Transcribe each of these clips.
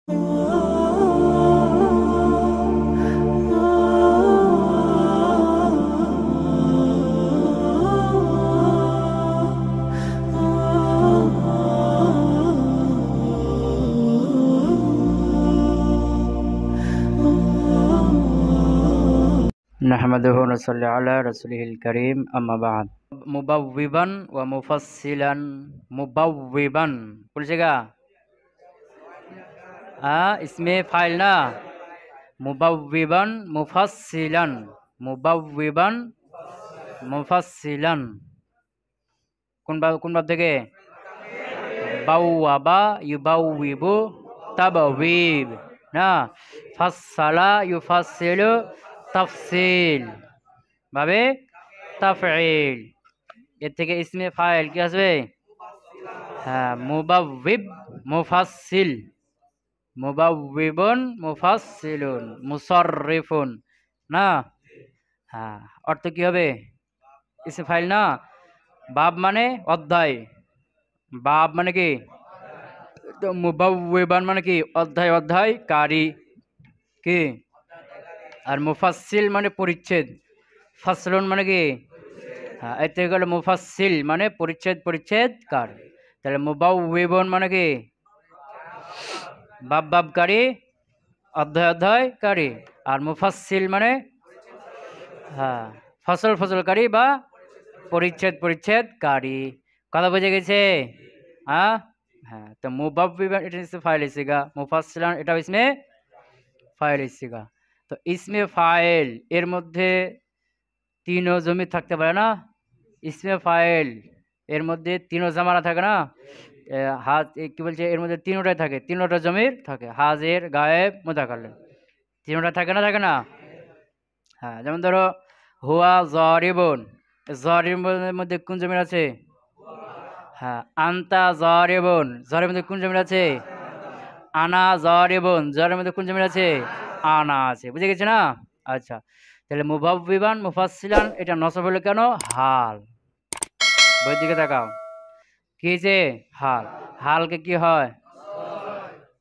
نحمده ونصلي على رسوله الكريم أما بعد मुबव्विबन व मुफस्सिलन मुबव्विबन बोलिएगा इसमें फाइल ना मुबव्विबन मुफस्सिलन मुबव्विबन मुफस्सिलन কোন ভাব থেকে বাওয়াবা ইউবাউইবু তাবাওয়িব না ফাসসালা ইউফাসসিলু তাফসিল ভাবে তাফঈল এর থেকে ইসমে ফাইল কি আসবে মুবাওয়িব মুফাসসিল মুবাওয়িবুন মুফাসসিলুন মুসাররিফুন না অর্থ কি হবে ইসমে ফাইল না বাব মানে অধ্যায় বাব মানে কি তো মুবাওয়িবান মানে কি অধ্যায় অধ্যায়কারী কি আর মুফাসসিল মানে পরিচ্ছেদ ফাসলুন মানে কি এতে গেল মুফাসসিল মানে পরিচ্ছেদকার তাহলে মুবাওয়িবুন মানে কি বাবকারী অধ্যায়কারী আর মুফাসসিল মানে ফসলকারী বা পরিচ্ছেদকারী কথা বুঝে গেছে হ্যাঁ তো মুবাওয়িবান এটা इसमें फाइल इसीगा मुफस्सिलान এটা इसमें फाइल इसीगा তো ইসমে ফাইল এর মধ্যে তিনও জমি থাকতে পারে না ইসমে ফাইল এর মধ্যে তিনও জামানা থাকে না হাজ কি বলছে এর মধ্যে তিনটাই থাকে তিনটা জমির থাকে হাজির গায়েব মুতাকাল্লিম তিনটা থাকে না যেমন ধরো হুয়া যারিবুন যারিবুনের মধ্যে কোন জমির আছে আনতা যারিবুন যারিবের মধ্যে কোন জমির আছে আনা যারিবুন যারিবের মধ্যে কোন জমির আছে আনা আছে বুঝে গেছে না আচ্ছা তাহলে মুবাওয়িবান মুফাসসিলান এটা নসব হলো কেন হাল বই দিকে তাকাও কি যে হালকে কি হয়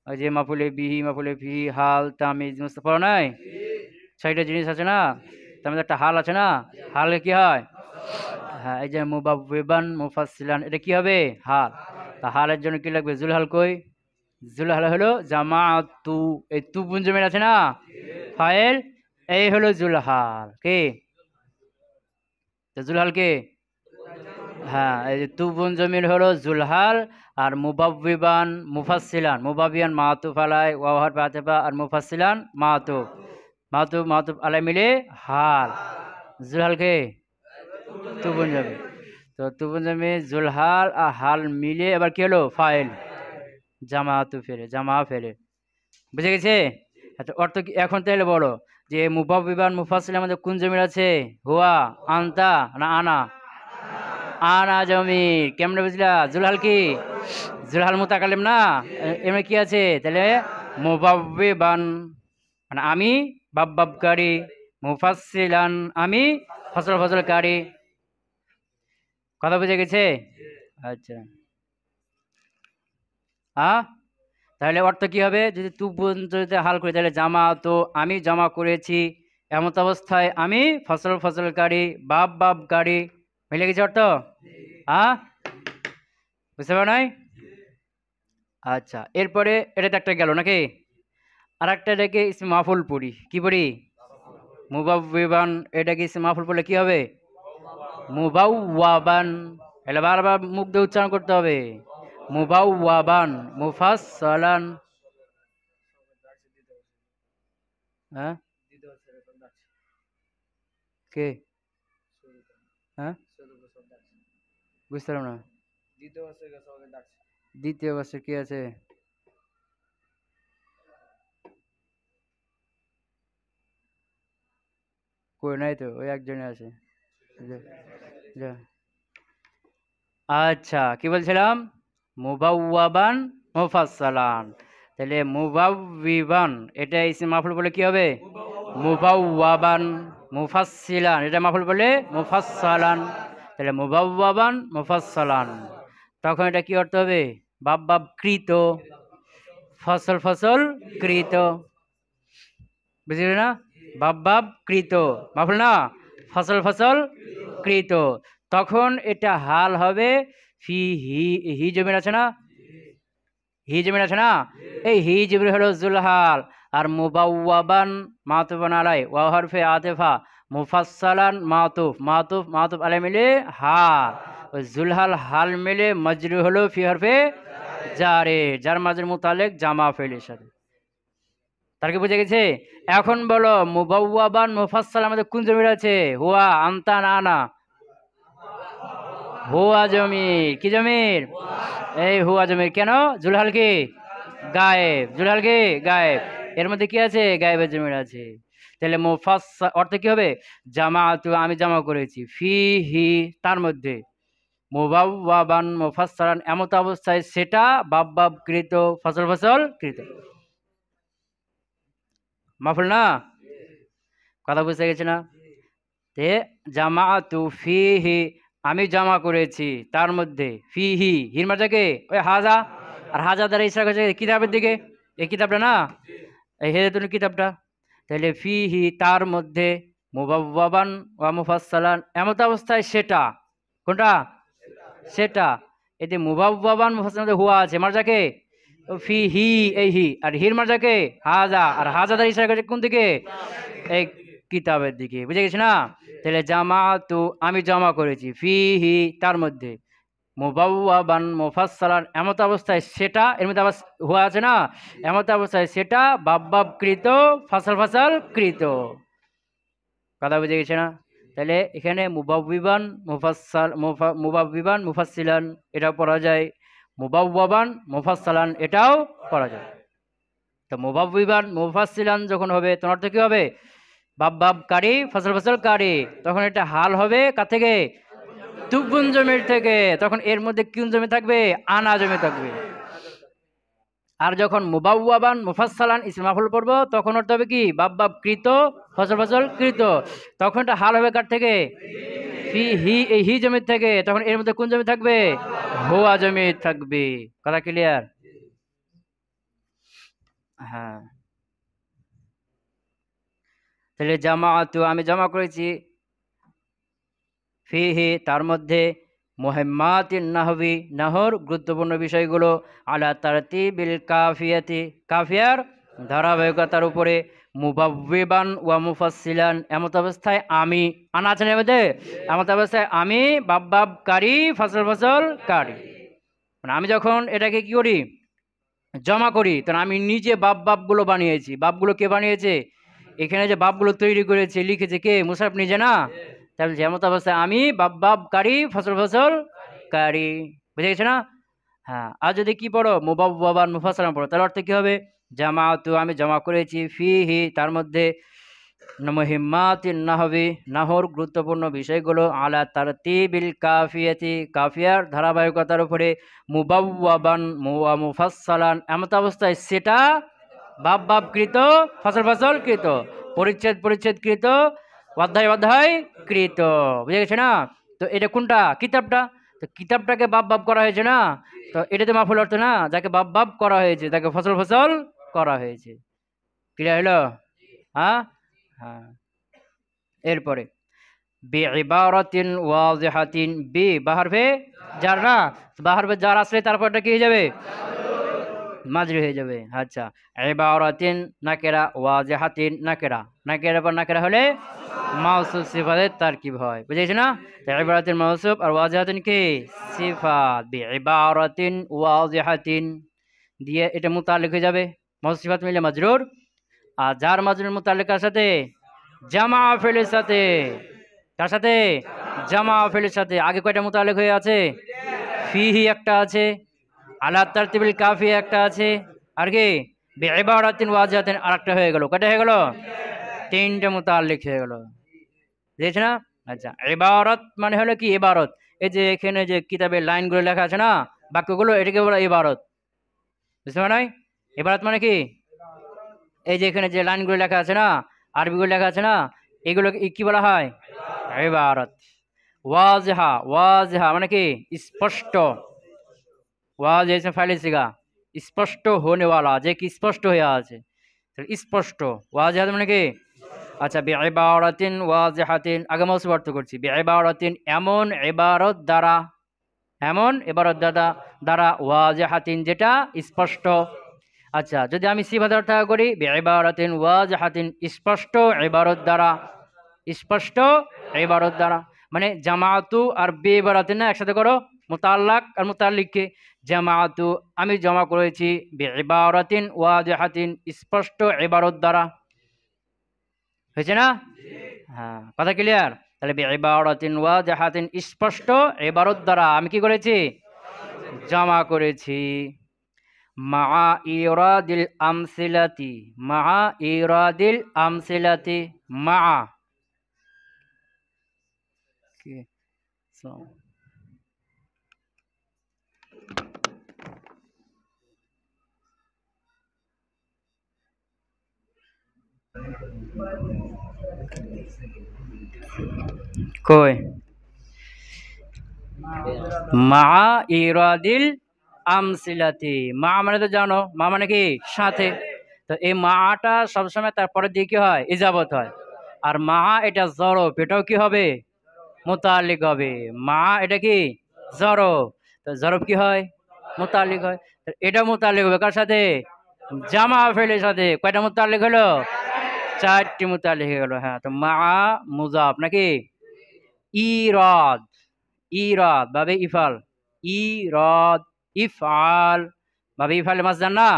ওই যে মাফুলে বিহি মাফুলে ফি হাল তামিজ মুস্তাফা নাই ছয়টা জিনিস আছে না তার মধ্যে একটা হাল আছে না হালকে কি হয় এই যে মুবাওয়িবান মুফাসসিলান এটা কি হবে হাল তা হালের জন্য কি লাগবে জুলহাল কই জুলহাল হলো জামাআতু এই তু পুঞ্জমের আছে না ফাইল এই হলো জুলহাল কে জুলহাল কে এই যে তু পুঞ্জমের হলো জুলহাল আর মুবাওয়িবান মুফাসসিলান মুবাওয়িবান মাতুফ আলাই ওয়া হার বাতিবা আর মুফাসসিলান মাতুফ আলাই মিলে হাল জুলহাল কে তু পুঞ্জমে তো তু পুঞ্জমে জুলহাল আর হাল মিলে এবার কি হলো ফাইল জামা ফেলে বুঝে গেছে অর্থ কি এখন তাহলে বলো যে মুবাওয়িবান মুফাসসিলান আমাদের কোন জমির আছে হুয়া আনতা না আনা জমির কেমনে বুঝলা জুলহাল কি জুলহাল মুতাকাল্লিম না এমনি কি আছে তাহলে মুবাওয়িবান মানে আমি বাবকারী মুফাসসিলান আমি ফসলকারী কথা বুঝে গেছে আচ্ছা তাহলে অর্থ কি হবে যদি তু যদি হাল করি তাহলে জামা তো আমি জমা করেছি এমত অবস্থায় আমি ফসলকারী বাবকারী মিলে গেছে অর্থ বুঝতে পারো নাই আচ্ছা এরপরে এটা একটা গেল নাকি আর একটা এটাকে ইসমে মাফুল পড়ি কি পড়ি মুবাওয়িবান এটাকে ইসমে মাফুল পড়লে কি হবে মুবাওয়াবান এলে বারবার মুখ দিয়ে উচ্চারণ করতে হবে মুবাওয়াবান মুফাসসালান কে বুঝতে পারো না দ্বিতীয় বছর কি আছে কই নাই তো ওই একজনে আছে আচ্ছা কি বলছিলাম মুবাওয়াবান মুফাসসালান তাহলে মুবাওয়িবান এটা ইসমে মাফুল বলে কি হবে মুবাওয়াবান মুফাসসিলান এটা মাফুল বলে মুফাসসালান তাহলে মুবাওয়াবান মুফাসসালান তখন এটা কি অর্থ হবে বাবকৃত ফসল ফসল কৃত, বুঝলি না? বাব বাব কৃত, মাফুল না, ফসল ফসল কৃত। তখন এটা হাল হবে ফি হি, হি জমির আছে না, হি জমির আছে না, এই হি জমির হলো জুলহাল। আর মুবাওয়াবান মাতুবান আলাই ওয়া হরফে আতিফা মুফাসসালান মাতুফ, মাতুফ মাতুফ আলাই মিলে হাল, ওই জুলহাল হাল মিলে মজরু হলো ফি হরফে জারে, যার মাঝের মুতালেক জামা ফেলের সাথে। তার কি বুঝে গেছে? এখন বলো মুবাওয়াবান মুফাসসাল আমাদের কোন জমির আছে? হুয়া, আনতা, না না, হুয়া জমির। কি জমির? এই হুয়া জমির। কেন? জুলহাল কি গায়েব, জুলহাল কি গায়েব, এর মধ্যে কি আছে? গায়েবের জমির আছে। তাহলে মুফাসসাল অর্থ কি হবে? জামাতু, আমি জামা করেছি, ফিহি, তার মধ্যে, মুবাওয়াবান মুফাসসালান, এমত অবস্থায় সেটা বাব বাব কৃত, ফসল ফসল কৃত, মাফুল না? কথা বুঝতে গেছে না? তে জামাতু ফিহি, আমি জমা করেছি তার মধ্যে, ফিহি, হির মাজাকে ওই হাজা, আর হাজা দ্বারা ইশারা করেছে কিতাবের দিকে, এই কিতাবটা না, এই হেদায়েতুল কিতাবটা। তাহলে ফিহি, তার মধ্যে, মুবাওয়াবান ওয়া মুফাসসালান, এমত অবস্থায় সেটা, কোনটা? সেটা। এতে মুবাওয়াবান মুফাসসালান হুয়া আছে, মারজাকে ফিহি, এই হি, আর হির মারজাকে হাজা, আর হাজা দ্বারা ইশারা করেছে কোন দিকে? এই কিতাবের দিকে, বুঝে গেছে না? তাহলে জামাতু, আমি জমা করেছি, ফিহি, তার মধ্যে, মুবাওয়াবান মুফাসসালান, এমত অবস্থায় সেটা, এর মধ্যে আবার হুয়া আছে না, এমত অবস্থায় সেটা বাব বাব কৃত, ফসল ফসল কৃত। কথা বুঝে গেছে না? তাহলে এখানে মুবাওবিবান মুফাসসাল, মুবাওবিবান মুফাসসিলান এটাও পড়া যায়, মুবাওয়াবান মুফাসসালান এটাও পড়া যায়। তো মুবাওবিবান মুফাসসিলান যখন হবে তখন অর্থ কি হবে? বাব বাব কারি, ফসল ফসল কারি, তখন এটা হাল হবে কার থেকে? তুবুন জমির থেকে। তখন এর মধ্যে কোন জমি থাকবে? আনা জমি থাকবে। আর যখন মুবাওয়াবান মুফাসসালান ইসম মাফউল পড়ব তখন অর্থ হবে কি? বাব বাব কৃত, ফসল ফসল কৃত, তখন এটা হাল হবে কার থেকে? ফি হি, এই হি জমির থেকে। তখন এর মধ্যে কোন জমি থাকবে? হুয়া জমি থাকবে। কথা ক্লিয়ার? হ্যাঁ। তাহলে জামাআতু, আমি জমা করেছি, ফিহি, তার মধ্যে, মুহিম্মাতিন নাহবি, নাহর গুরুত্বপূর্ণ বিষয়গুলো, আলা তারতিবিল কাফিয়াতি, কাফিয়ার ধারাবাহিকতার উপরে, মুবাওবিবান ওয়া মুফাসসিলান, এমত অবস্থায় আমি, আনা আছেন এর মধ্যে, এমত অবস্থায় আমি বাব বাব কারি, ফসল ফসল কারি। মানে আমি যখন এটাকে কি করি? জমা করি, তখন আমি নিজে বাব বাবগুলো বানিয়েছি। বাবগুলো কে বানিয়েছে? এখানে যে বাবগুলো তৈরি করেছে, লিখেছে কে? মুসাফ নিজে না? তাহলে যেমন অবস্থায় আমি বাব বাব কারি, ফসল ফসল কারি, বুঝে গেছে না? হ্যাঁ। আর যদি কি পড়ো? মুবাওয়াবান মুফাসসালান পড়ো, তাহলে অর্থ কি হবে? জামাতু, আমি জমা করেছি, ফিহি, তার মধ্যে, মুহিম্মাতিন নাহবি, নাহর গুরুত্বপূর্ণ বিষয়গুলো, আলা তারতিবিল কাফিয়াতি, কাফিয়ার ধারাবাহিকতার উপরে, মুবাওয়াবান ওয়া মুফাসসালান, এমত অবস্থায় সেটা বাব বাব কৃত, ফসল ফসল কৃত, পরিচ্ছেদ পরিচ্ছেদ কৃত, অধ্যায় অধ্যায় কৃত, বুঝে গেছে না? তো এটা কোনটা? কিতাবটা। তো কিতাবটাকে বাব বাব করা হয়েছে না? তো এটাতে মাফুল অর্থ না, যাকে বাব বাব করা হয়েছে তাকে ফসল ফসল করা হয়েছে। ক্লিয়ার হলো? হ্যাঁ। হ্যাঁ। এরপরে বিইবারাতিন ওয়াজিহাতিন, বি বাহারফে জার না, বাহারফে জার আসলে তারপরটা কি হয়ে যাবে? মাজরুর হয়ে যাবে। আচ্ছা, ইবারাতিন নাকেরা, ওয়াজিহাতিন নাকেরা, নাকেরা পর নাকেরা হলে মাউসুফ সিফাতের তারকিব হয়, বুঝেছো না? ইবারাতিন মাউসুফ আর ওয়াজিহাতিন কি? সিফাত। বিইবারাতিন ওয়াজিহাতিন দিয়ে এটা মুতাল্লিক হয়ে যাবে, মাউসুফ সিফাত মিলে মাজরুর। আর যার মাজরুর মুতাল্লিক কার সাথে? জামা ফেলের সাথে। কার সাথে? জামা ফেলের সাথে। আগে কয়টা মুতাল্লিক হয়ে আছে? ফিহি একটা আছে, আলা তারতিবিল কাফি একটা আছে, আর কি বিইবারাতিন ওয়াজিহাতিন আরেকটা হয়ে গেল। কয়টা হয়ে গেল? তিনটা মুতাল্লিক হয়ে গেল, বুঝেছ না? আচ্ছা, ইবারত মানে হলো কি? ইবারত, এই যে এখানে যে কিতাবের লাইনগুলো লেখা আছে না, বাক্যগুলো, এটাকে বলা ইবারত, বুঝতে পারো নাই? ইবারত মানে কি? এই যে এখানে যে লাইনগুলো লেখা আছে না, আরবিগুলো লেখা আছে না, এগুলো কি বলা হয়? ইবারত। ওয়াজিহা, ওয়াজিহা মানে কি? স্পষ্ট, ওয়াজিহা ফাইল সিগা, স্পষ্ট হোনেওয়ালা, যে কি স্পষ্ট হয়ে আছে, স্পষ্ট। ওয়াজিহাত মানে কি? আচ্ছা, বিইবারাতিন ওয়াজিহাতিন, আগে মৌসুফ অর্থ করছি। বিইবারাতিন এমন ইবারত দ্বারা, এমন ইবারত দ্বারা ওয়াজিহাতিন যেটা স্পষ্ট। আচ্ছা, যদি আমি সিফাত অর্থ করি, বিইবারাতিন ওয়াজিহাতিন স্পষ্ট ইবারত দ্বারা, স্পষ্ট ইবারত দ্বারা। মানে জামাআতু আর বিইবারাতিন না, একসাথে করো, মুতাল্লাক আর মুতাল্লিককে। জামাআতু আমি জমা করেছি, বিইবারাতিন ওয়াজিহাতিন স্পষ্ট ইবারত দ্বারা। হয়েছে না? হ্যাঁ, কথা ক্লিয়ার? তাহলে বিইবারাতিন ওয়াজিহাতিন স্পষ্ট ইবারত দ্বারা আমি কি করেছি? জমা করেছি। মা ইরাদিল আমসিলাতি, মা ইরাদিল আমসিলাতি, মা কি কই? মা ইরাদিল আমসিলাতি, মা মানে তো জানো, মা মানে কি? সাথে। তো এই মাটা সবসময় তারপরে দিয়ে কি হয়? ইজাবত হয়। আর মা এটা জরব, এটাও কি হবে? মুতাল্লিক হবে। মা এটা কি? জরব। তো জরব কি হয়? মুতাল্লিক হয়। তো এটা মুতাল্লিক হবে কার সাথে? জামা ফেলের সাথে। কয়টা মুতাল্লিক হলো? চারটি মুতাল্লিক হয়ে গেল। হ্যাঁ, তো মা মুজাফ নাকি? ইরাদ, ইরাদ বাবে ইফাল, ইরাদ, ইফআল বাবে ইফাল মাসদার না?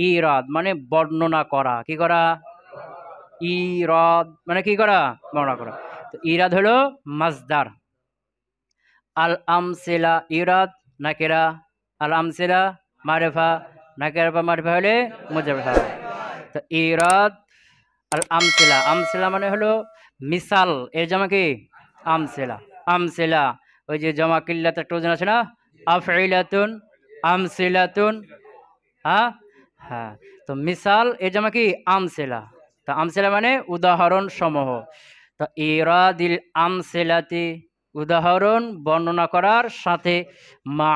ইরাদ মানে বর্ণনা করা, কি করা? ইরাদ মানে কি করা? বর্ণনা করা। তো ইরাদ হলো মাসদার। আল আমসিলা ইরাদ নাকিরা, আল আমসিলা মারিফা, নাকিরা বা মারিফা হলে মুজাফা। তো ইরাদ আল আমসিলা, আমসিলা মানে হলো মিসাল, এর জামা কি? আমসিলা, আমসিলা। ওই যে জমা কিল্লাত একটা ওজন আছে না, আফইলাতুন, আমসিলাতুন। হ্যাঁ হ্যাঁ, তো মিসাল এর জামা কি? আমসিলা। তো আমসিলা মানে উদাহরণ সমূহ। তো ইরাদিল আমসিলাতি উদাহরণ বর্ণনা করার সাথে, মা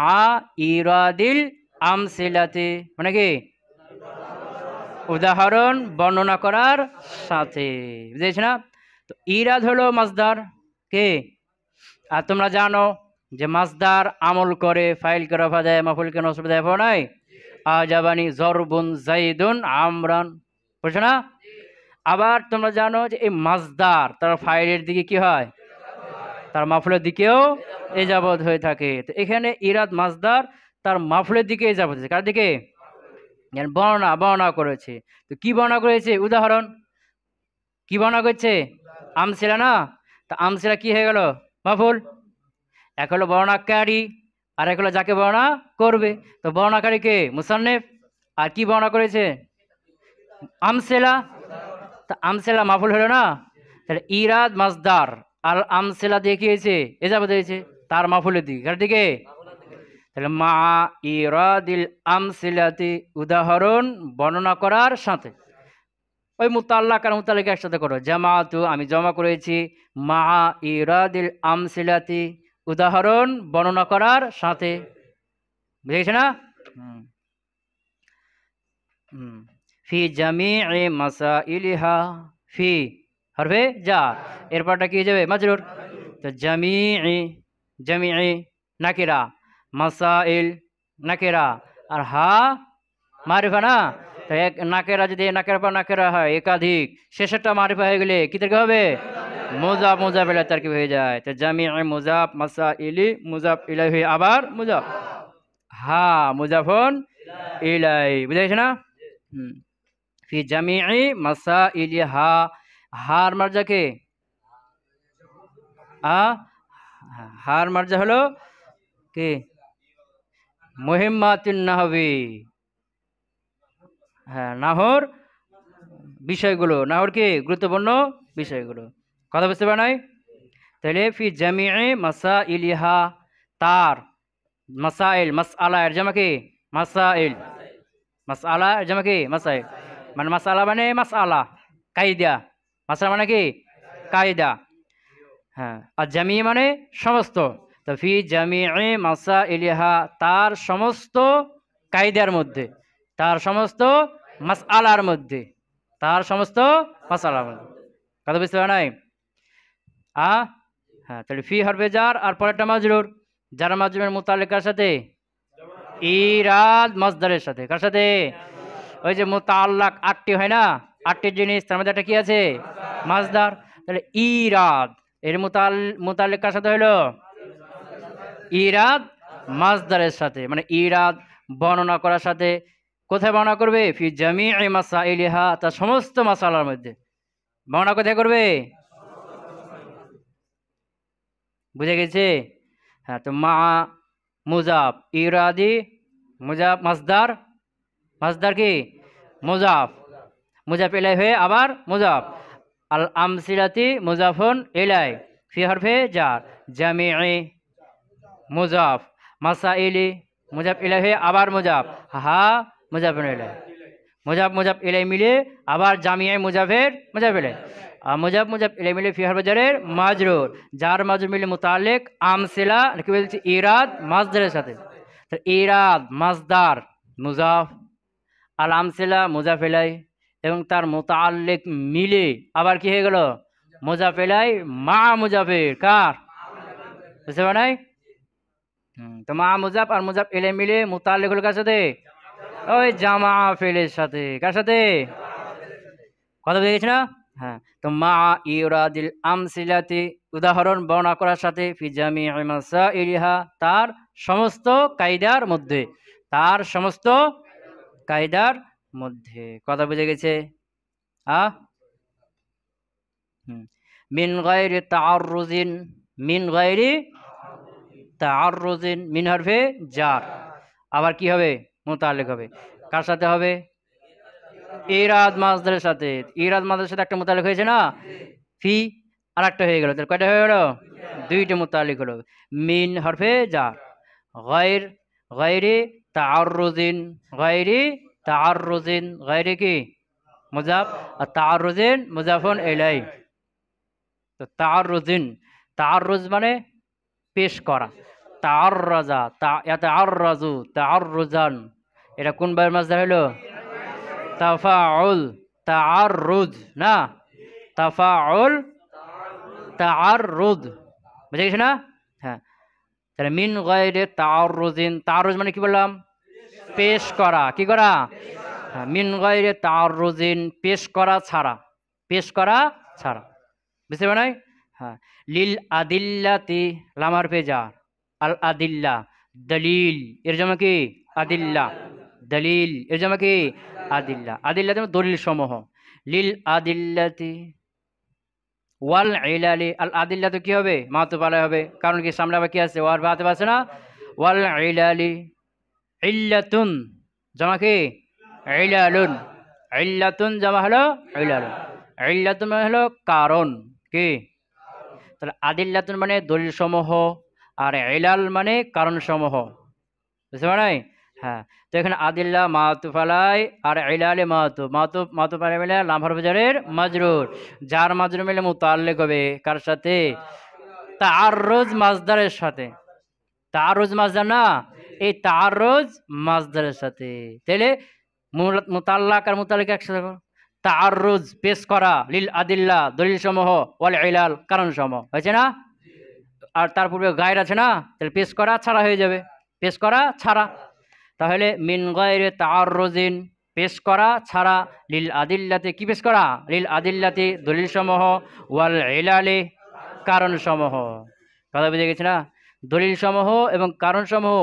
ইরাদিল আমসিলাতি মানে কি? উদাহরণ বর্ণনা করার সাথে। বুঝেছ না? তো ইরাদ হলো মাসদার কে? আর তোমরা জানো যে মাসদার আমল করে ফাইল করে রফা দেয়, মাফুলকে নসব দেয়, নাই? আজাবানি জরবুন জাইদুন আমরান, বুঝছো না? আবার তোমরা জানো যে এই মাসদার তার ফাইলের দিকে কি হয়? তার মাফুলের দিকেও ইজাবত হয়ে থাকে। তো এখানে ইরাদ মাসদার তার মাফুলের দিকে ইজাবত হয়েছে, কার দিকে? বর্ণনা করেছে। তো কি বর্ণনা করেছে? উদাহরণ। কি বর্ণনা করছে? আমসিলা না? তা আমসিলা কি হয়ে গেল? মাফুল। এক হলো বর্ণনাকারী, আর এক হলো যাকে বর্ণনা করবে। তো বর্ণনাকারী কে? মুসান্নিফ। আর কি বর্ণনা করেছে? আমসিলা। তা আমসিলা মাফুল হলো না? তাহলে ইরাদ মাসদার, আল আমসিলা দেখিয়েছে এজাবত হয়েছে তার মাফুলের দিকে, কার দিকে? তাহলে মা ইরাদিল আমসিলাতি উদাহরণ বর্ণনা করার সাথে। ওই মুতাল্লাক আর মুতাল্লিক একসাথে করো, জামাআতু আমি জমা করেছি, মা ইরাদিল আমসিলাতি উদাহরণ বর্ণনা করার সাথে। বুঝেছ না? ফি জামি'i মাসাইলিহা, ফি হরফে জার, এরপরটা কি হয়ে যাবে? মাজরুর। তো জামি'i, জামি'i নাকিরা, মাসাইল নাকিরা, আর হা মারিফা না? তো এক নাকেরা, যদি নাকের পর নাকেরা হয় একাধিক, শেষেরটা মারিফা হয়ে গেলে কি থেকে হবে? মুজাফ, মুজাফ ইলাইহি তারকিব হয়ে যায়। তো জামি'i মুজাফ, মাসাইলি মুজাফ ইলাইহি, আবার মুজাফ, হা মুজাফুন ইলাইহি। বুঝেছ না? ফি জামি'i মাসাইলিহা, হার মারজা কে? হার মারজা হলো কি? মুহিম্মাতুন নাহবি। হ্যাঁ, নাহর বিষয়গুলো, নাহর কি? গুরুত্বপূর্ণ বিষয়গুলো। কথা বুঝতে পারে নাই? তাহলে ফি জামি'i মাসাইলিহা, তার মাসাইল, মাসআলা এর জামা কি? মাসাইল, মাসআলা এর জামা কি? মাসাইল। মানে মাসআলা মানে মাসআলা, কায়দা। মাসআলা মানে কি? কায়দা। হ্যাঁ, আর জামি মানে সমস্ত। তো ফি জামি'i মাসাইলিহা, তার সমস্ত কায়দার মধ্যে, তার সমস্ত মাসআলার মধ্যে, তার সমস্ত মাসআলার মধ্যে। কথা বুঝতে পারে নাই? হ্যাঁ, তাহলে ফি হরফে জার আর পরেরটা মাজরুর। জার মাজরুরের মুতাল্লিক কার সাথে? ইরাদ মাসদারের সাথে। কার সাথে? ওই যে মুতাল্লাক 8টি হয় না, 8টি জিনিস, তার মধ্যে একটা কি আছে? মাসদার। তাহলে ইরাদ এর মুতাল্লিক কার সাথে হলো? ইরাদ মাসদারের সাথে, মানে ইরাদ বর্ণনা করার সাথে। কোথায় বর্ণনা করবে? ফি জামিই মাসাইলিহা, তার সমস্ত মাসালার মধ্যে। বর্ণনা কোথায় করবে? বুঝে গেছে? হ্যাঁ, তো মা মুজাফ ইরাদি মুজাফ মাসদার, মাসদার কি? মুজাফ, মুজাফ ইলাই হয়ে আবার মুজাফ। আল আমসিলাতি মুজাফুন ইলাই ফি হরফে জার জামিই মুজাফ মাসাইলি মুজাফ ইলাই হয়ে আবার মুজাফ হা মুজাফুন ইলাই, মুজাফ মুজাফ ইলাই মিলে আবার জামিয়ে মুজাফের মুজাফ ইলাই, মুজাফ মুজাফ ইলাই মিলে ফি হরফে জারের মাজরুর, জার মাজরুর মিলে মুতাল্লিক আমসিলা কি বলছি? ইরাদ মাসদারের সাথে। তো ইরাদ মাসদার মুজাফ, আল আমসিলা মুজাফ ইলাই এবং তার মুতাল্লিক মিলে আবার কি হয়ে গেল? মুজাফ ইলাই মা মুজাফের কার? বুঝতে পারে নাই? তো মা মুজাফ আর মুজাফ ইলাই মিলে মুতাল্লিক হলো কার সাথে? ওই জামা ফেলের সাথে। কার সাথে? কথা বুঝে গেছে না? হ্যাঁ, তো মা ইরাদিল আমসিলাতি উদাহরণ বর্ণনা করার সাথে ফি জামিই মাসাইলিহা, তার সমস্ত কায়দার মধ্যে, তার সমস্ত কায়দার মধ্যে। কথা বুঝে গেছে? মিন গায়রি তাআররুজিন, মিন গায়রি তাআররুজিন, মিন হরফে জার আবার কি হবে? মুতাল্লিক হবে। কার সাথে হবে? ইরাদ মাসদারের সাথে। ইরাদ মাসদারের সাথে একটা মুতাল্লিক হয়েছে না, ফি, আর একটা হয়ে গেল। তাহলে কয়টা হয়ে গেল? দুইটা মুতাল্লিক হলো। মিন হরফে জার গায়র গায়রি তাআররুজিন, গায়রি তাআররুজিন, গায়রি কি? মুজাফ, আর তাআররুজিন মুজাফুন ইলাই। তো তাআররুজিন, তাআররুজ মানে পেশ করা। তাআররাজা ইয়াতাআররাজু তাআররুজান, এটা কোন বায়ের মাসদার হলো? তাফাউল, তাআররুজ না, তাফাউল তাআররুজ। বুঝে গেছে না? হ্যাঁ, তাহলে মিন গায়রি তাআররুজিন, তাআররুজ মানে কি বললাম? পেশ করা। কি করা? হ্যাঁ, মিন গায়রি তাআররুজিন, পেশ করা ছাড়া, পেশ করা ছাড়া। বুঝতে পারে নাই? হ্যাঁ, লিল আদিল্লাতি লাম হরফে জার, আল আদিল্লা দলিল এর জন্য কি? আদিল্লা, দলিল এর জন্য কি? আদিল্লা, আদিল্লা যেমন দলিল সমূহ। লিল আদিল্লাতি ওয়াল ইলালি, আল আদিল্লা তো কি হবে? মাতুব আলাই হবে, কারণ কি সামনে আবার কি আছে? ওয়ার বাতে আছে না? ওয়াল ইলালি ইল্লাতুন জামা কি? ইলালুন, ইল্লাতুন জামা হলো ইলালুন, ইল্লাতুন মানে হলো কারণ। কি? তাহলে আদিল্লাতুন মানে দলিল সমূহ, আর ইলাল মানে কারণ সমূহ। বুঝতে পারে নাই? হ্যাঁ, তো এখানে আদিল্লা মাতুফ আলাই আর ইলালে মাতুফ, মাতুফ মাতুফ আলাই মিলে লাম হরফে জারের মাজরুর, জার মাজরুর মিলে মুতাল্লিক হবে কার সাথে? তাআররুজ মাসদারের সাথে। তাআররুজ মাসদার না, এই তাআররুজ মাসদারের সাথে। তাহলে মুতাল্লাক আর মুতাল্লিক একসাথে। তাআররুজ পেশ করা, লিল আদিল্লা দলিল সমূহ, ওয়াল ইলাল কারণ সমূহ। হয়েছে না? আর তার পূর্বে গায়র আছে না, তাহলে পেশ করা ছাড়া হয়ে যাবে, পেশ করা ছাড়া। তাহলে মিন গায়রি তাআররুজিন পেশ করা ছাড়া, লিল আদিল্লাতে কি পেশ করা? লিল আদিল্লাতে দলিল সমূহ, ওয়াল ইলালি কারণ সমূহ। কথা বুঝে গেছে না? দলিল সমূহ এবং কারণ সমূহ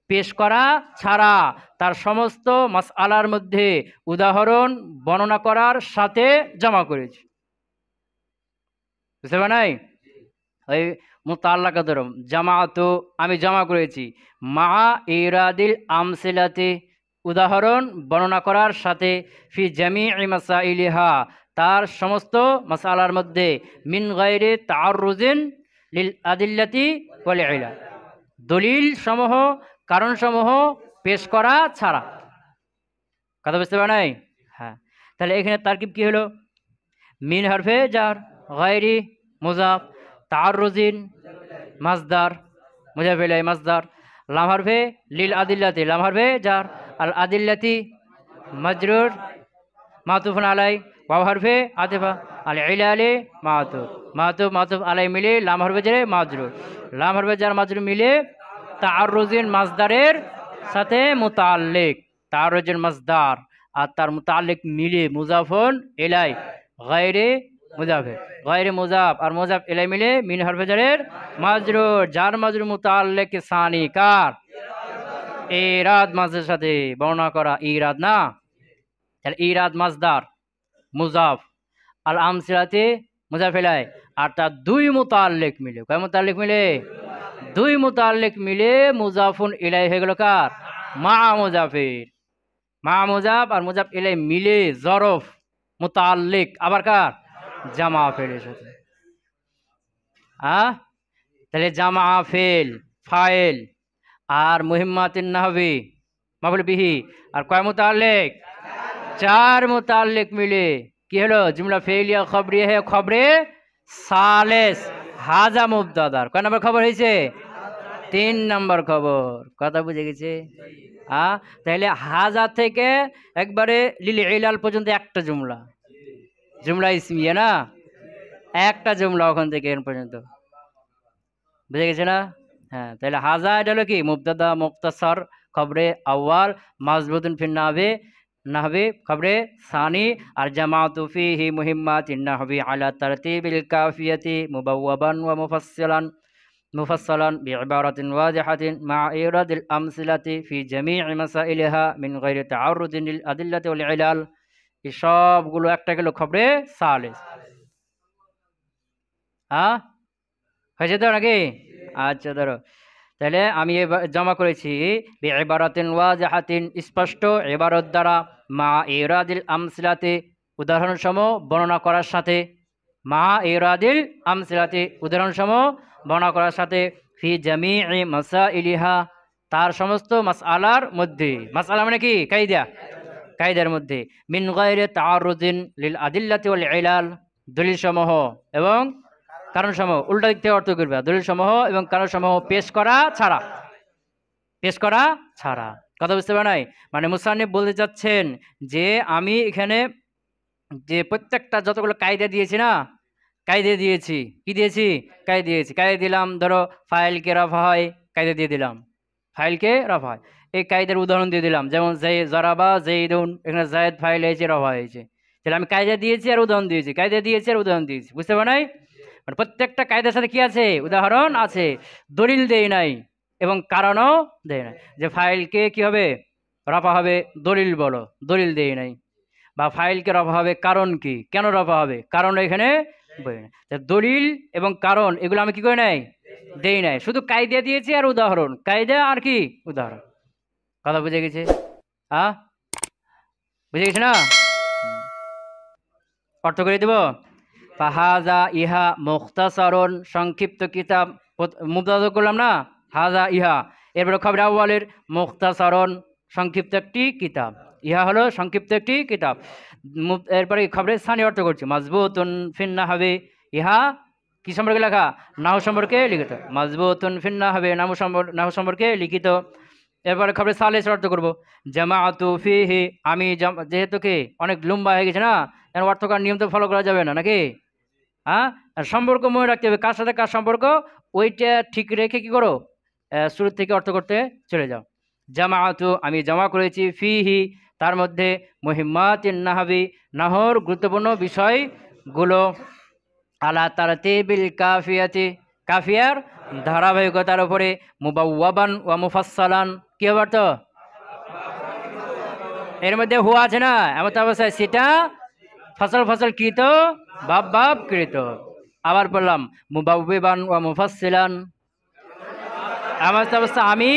পেশ করা ছাড়া তার সমস্ত মাসআলার মধ্যে উদাহরণ বর্ণনা করার সাথে জমা করেছি। বুঝতে পারে নাই? ওই মুতাল্লাকা ধরো জামাআতু, আমি জমা করেছি, মা ইরাদিল আমসিলাতি উদাহরণ বর্ণনা করার সাথে, ফি জামিই মাসাইলিহা তার সমস্ত মাসআলার মধ্যে, মিন গায়রি তাআররুজিন লিল আদিল্লাতি ওয়াল ইলাল দলিল সমূহ কারণ সমূহ পেশ করা ছাড়া। কথা বুঝতে পারে নাই? হ্যাঁ, তাহলে এখানে তারকিব কি হলো? মিন হরফে জার গায়রি মুজাফ, তাআররুজিন মাসদার, মুজাফ ইলাই মাসদার, লাম হরফে লিল আদিল্লাতি লাম হরফে জার, আল আদিল্লাতি মাজরুর মাতুফুন আলাই ওয়াও হরফে আতিফা আল ইলালি মাতুফ মাতুফ মাতুফ আলাই মিলে লাম হরফে জারে মাজরুর লাম হরফে জার মাজরুর মিলে তাআররুজিন মাসদারের সাথে মুতাআল্লিক তাআররুজিন মাসদার আর তার মুতাআল্লিক মিলে মুজাফুন ইলাই গায়রে মুজাফে গায়রে মুজাফ আর মুজাফ ইলাই মিলে মিন হরফে জারের মাজরুর জার মাজরুর মুতাআল্লিক সানি কার ইরাদ মাসের সাথে বর্ণনা করা ইরাদ না তাহলে ইরাদ মাসদার মুজাফ আল আমসিলাতে মুজাফ ইলাই আর তার দুই মুতাআল্লিক মিলে কয় মুতাআল্লিক মিলে দুই মুতাআল্লিক মিলে মুজাফুন ইলাই হয়ে গেল কার মা মুজাফির মা মুজাফ আর মুজাফ ইলাই মিলে জরফ মুতাআল্লিক আবার কার জামা ফেলের সাথে তাহলে জামা ফেল ফাইল আর মুহিম্মাতিন নাহবি মাফুল বিহি আর কয় মুতাআল্লিক চার মুতাআল্লিক মিলে কি হলো জুমলা ফেলিয়া খবরিয়া হে খবরে সালেস হাজা মুবতাদার কয় নম্বর খবর হয়েছে 3 নম্বর খবর কথা বুঝে গেছে তাহলে হাজা থেকে একবারে লিল ইলাল পর্যন্ত একটা জুমলা জুমলা ইসমিয়া না একটা জুমলা ওখান থেকে এর পর্যন্ত বুঝে গেছে না হ্যাঁ তাহলে হাজা এটা হলো কি মুবতাদা মুখতাসার খবরে আউয়াল মাজবুতুন ফিন নাহবি খবরে সানি আর জামাতু ফিহি মুহিম্মাতিন নাহবি আলা তারতিবিল কাফিয়াতি মুবাওয়াবান ওয়া মুফassalan বিইবারাতিন ওয়াজিহাতিন মা ইরাদিল আমসিলাতি ফি জামিই মাসাইলিহা মিন গায়রি তাআররুদিন লিল আদিল্লাতি ওয়াল ইলাল এই সবগুলো একটা গেল খবরে সালিস হয়েছে তো নাকি আচ্ছা ধরো তাহলে আমি জমা করেছি বিইবারাতিন ওয়াজিহাতিন স্পষ্ট ইবারত দ্বারা মা ইরাদিল আমসিলাতি উদাহরণসমূহ বর্ণনা করার সাথে মা ইরাদিল আমসিলাতি উদাহরণসমূহ বর্ণনা করার সাথে ফি জামিই মাসাইলিহা তার সমস্ত মাসআলার মধ্যে মাসআলা মানে কি কায়দার মধ্যে মিন গায়রি তাআররুদিন লিল আদিল্লাতি ওয়াল ইলাল দলিলসমূহ এবং কারণসমূহ উল্টা দিক থেকে অর্থ করবে দলিলসমূহ এবং কারণসমূহ পেশ করা ছাড়া কথা বুঝতে পারে নাই মানে মুসান্নিফ বলতে চাচ্ছেন যে আমি এখানে যে প্রত্যেকটা যতগুলো কায়দা দিয়েছি না কায়দা দিয়েছি কি দিয়েছি কায়দা দিলাম ধরো ফাইলকে রফা হয় কায়দা দিয়ে দিলাম ফাইলকে রফা হয় এই কায়দার উদাহরণ দিয়ে দিলাম যেমন জারাবা জাইদুন এখানে জায়েদ ফাইল হয়েছে রফা হয়েছে তাহলে আমি কায়দা দিয়েছি আর উদাহরণ দিয়েছি কায়দা দিয়েছি আর উদাহরণ দিয়েছি বুঝতে পারে নাই মানে প্রত্যেকটা কায়দার সাথে কি আছে উদাহরণ আছে দলিল দেই নাই এবং কারণও দেয় নাই যে ফাইলকে কি হবে রফা হবে দলিল বলো দলিল দেই নাই বা ফাইলকে রফা হবে কারণ কি কেন রফা হবে কারণ এখানে দলিল এবং কারণ এগুলো আমি কি করে নাই দেই নাই শুধু কায়দা দিয়েছি আর উদাহরণ কায়দা আর কি উদাহরণ কথা বুঝে গেছে বুঝে গেছে না অর্থ করে দেব ফাহাজা ইহা মুখতাসারুন সংক্ষিপ্ত কিতাব মুবতাদা করলাম না হাজা ইহা এরপরে খবর আউয়ালের মুখতাসারুন সংক্ষিপ্ত একটি কিতাব ইহা হলো সংক্ষিপ্ত একটি কিতাব এরপরে খবরের স্থানীয় অর্থ করছি মাজবুতুন ফিন নাহবি ইহা কি সম্পর্কে লেখা নাহু সম্পর্কে লিখিত মাজবুতুন ফিন নাহবি নাহু সম্পর্কে লিখিত এরপরে খবরের সালিস অর্থ করব জামাআতু ফিহি আমি যেহেতু কি অনেক লম্বা হয়ে গেছে না এর অর্থকার নিয়ম তো ফলো করা যাবে না নাকি সম্পর্ক মনে রাখতে হবে কার সাথে কার সম্পর্ক ওইটা ঠিক রেখে কি করো শুরু থেকে অর্থ করতে চলে যাও জামাআতু আমি জমা করেছি ফিহি তার মধ্যে মুহিম্মাতিন নাহবি নাহর গুরুত্বপূর্ণ বিষয়গুলো আলা তারতিবিল কাফিয়াতি কাফিয়ার ধারাবাহিকতার উপরে মুবাওয়াবান ওয়া মুফাসসালান কি হবে তো এর মধ্যে হুয়া আছে না এমন অবস্থায় সেটা ফসল কৃত বাব কৃত আবার বললাম মুবাওয়াবান ওয়া মুফাসসিলান এমন অবস্থা আমি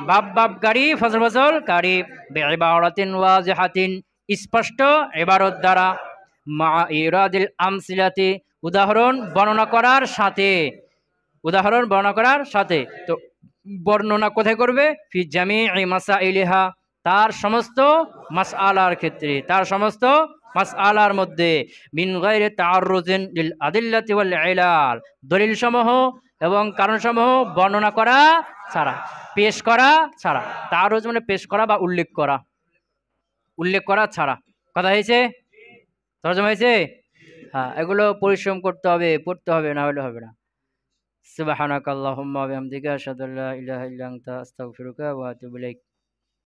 বাবগাড়ি ফসল কারি বিইবারাতিন ওয়াজিহাতিন স্পষ্ট ইবারত দ্বারা মা ইরাদিল আমসিলাতি উদাহরণ বর্ণনা করার সাথে তো বর্ণনা কোথায় করবে ফি জামিই মাসাইলিহা তার সমস্ত মাসআলার ক্ষেত্রে তার সমস্ত মাসআলার মধ্যে মিন গায়রি তাআররুদিন লিল আদিল্লাতি ওয়াল ইলাল দলিল সমূহ এবং কারণসমূহ বর্ণনা করা ছাড়া, পেশ করা ছাড়া। তারুজ মানে পেশ করা বা উল্লেখ করা, উল্লেখ করা ছাড়া। কথা হয়েছে? তরজমা হয়েছে? হ্যাঁ, এগুলো পরিশ্রম করতে হবে, পড়তে হবে, না হলে হবে না। সুবহানাকাল্লাহুম্মা ওয়া বিহামদিকা আশহাদু আল্লা ইলাহা ইল্লা আনতা আস্তাগফিরুকা ওয়া আতুবু ইলাইক।